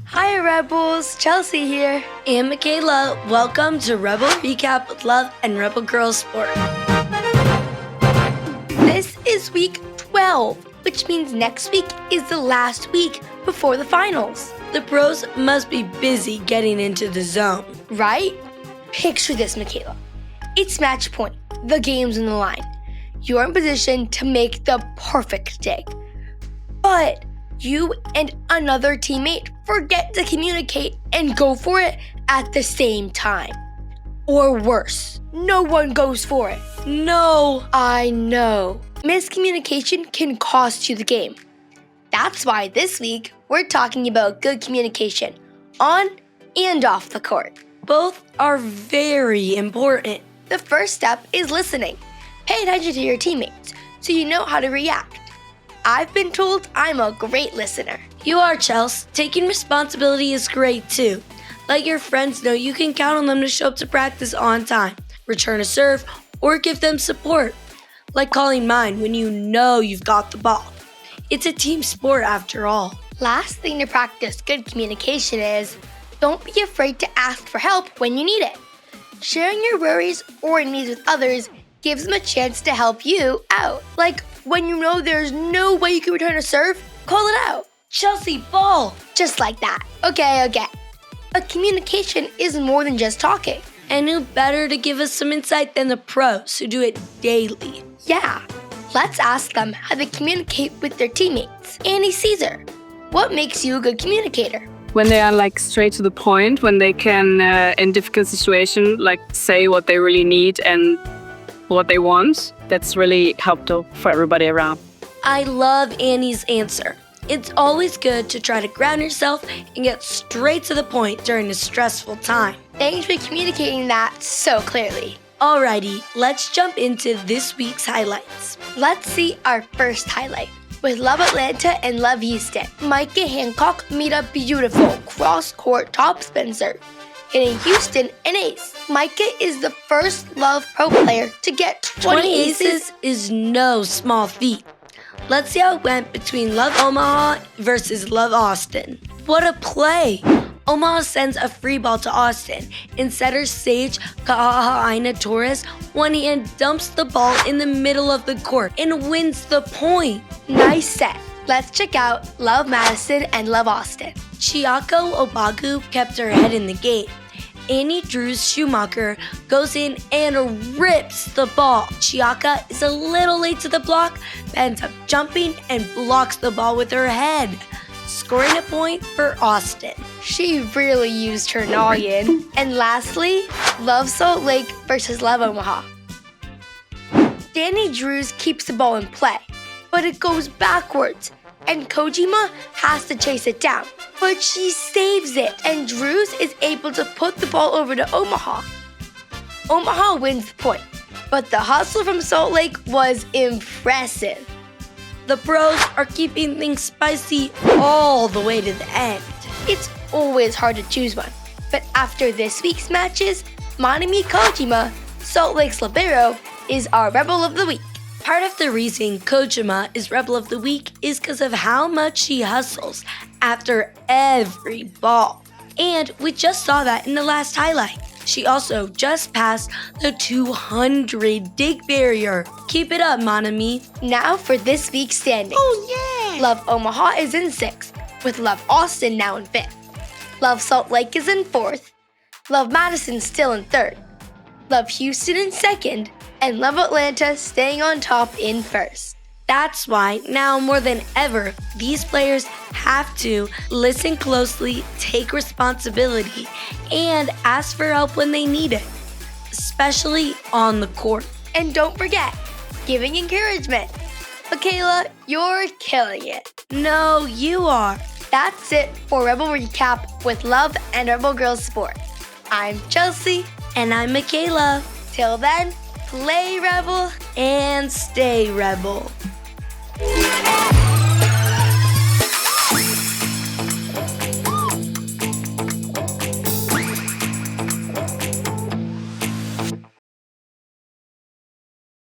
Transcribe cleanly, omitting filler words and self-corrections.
Hi Rebels, Chelsea here. And Makayla, welcome to Rebel Recap with Love and Rebel Girls Sport. This is week 12, which means next week is the last week before the finals. The pros must be busy getting into the zone. Right? Picture this, Makayla. It's match point. The game's on the line. You're in position to make the perfect dig. But you and another teammate forget to communicate and go for it at the same time. Or worse, no one goes for it. No, I know. Miscommunication can cost you the game. That's why this week we're talking about good communication on and off the court. both are very important. The first step is listening. Pay attention to your teammates so you know how to react. I've been told I'm a great listener. You are, Chelsea. Taking responsibility is great too. Let your friends know you can count on them to show up to practice on time, return a serve, or give them support. Like calling mine when you know you've got the ball. It's a team sport after all. Last thing to practice good communication is don't be afraid to ask for help when you need it. Sharing your worries or needs with others gives them a chance to help you out. Like when you know there's no way you can return a serve, call it out. Chelsea, ball! Just like that. Okay. A communication is more than just talking. And who better to give us some insight than the pros who do it daily? Yeah, let's ask them how they communicate with their teammates. Annie Caesar, what makes you a good communicator? When they are straight to the point, when they can, in difficult situations, say what they really need and what they want, that's really helpful for everybody around. I love Annie's answer. It's always good to try to ground yourself and get straight to the point during a stressful time. Thanks for communicating that so clearly. Alrighty, let's jump into this week's highlights. Let's see our first highlight. With Love Atlanta and Love Houston, Micah Hancock made a beautiful cross-court topspin serve, hitting Houston an ace. Micah is the first Love Pro player to get 20 aces. is no small feat. Let's see how it went between Love Omaha versus Love Austin. What a play! Omaha sends a free ball to Austin, and setter Sage Ka'aina Torres one-hand dumps the ball in the middle of the court and wins the point. Nice set. Let's check out Love Madison and Love Austin. Chiako Obagu kept her head in the game. Annie Drews Schumacher goes in and rips the ball. Chiaka is a little late to the block, but ends up jumping and blocks the ball with her head, scoring a point for Austin. She really used her noggin. And lastly, Love Salt Lake versus Love Omaha. Danny Drews keeps the ball in play, but it goes backwards, and Kojima has to chase it down. But she saves it, and Drews is able to put the ball over to Omaha. Omaha wins the point, but the hustle from Salt Lake was impressive. The pros are keeping things spicy all the way to the end. It's always hard to choose one, but after this week's matches, Manami Kojima, Salt Lake's libero, is our Rebel of the Week. Part of the reason Kojima is Rebel of the Week is because of how much she hustles after every ball. And we just saw that in the last highlight. She also just passed the 200 dig barrier. Keep it up, Manami. Now for this week's standings. Oh, yeah! Love Omaha is in 6th, with Love Austin now in 5th. Love Salt Lake is in 4th. Love Madison still in 3rd. Love Houston in 2nd. And Love Atlanta staying on top in 1st. That's why now more than ever, these players have to listen closely, take responsibility, and ask for help when they need it, especially on the court. And don't forget, giving encouragement. Makayla, you're killing it. No, you are. That's it for Rebel Recap with Love and Rebel Girls Sport. I'm Chelsea. And I'm Makayla. Till then, play Rebel and stay Rebel.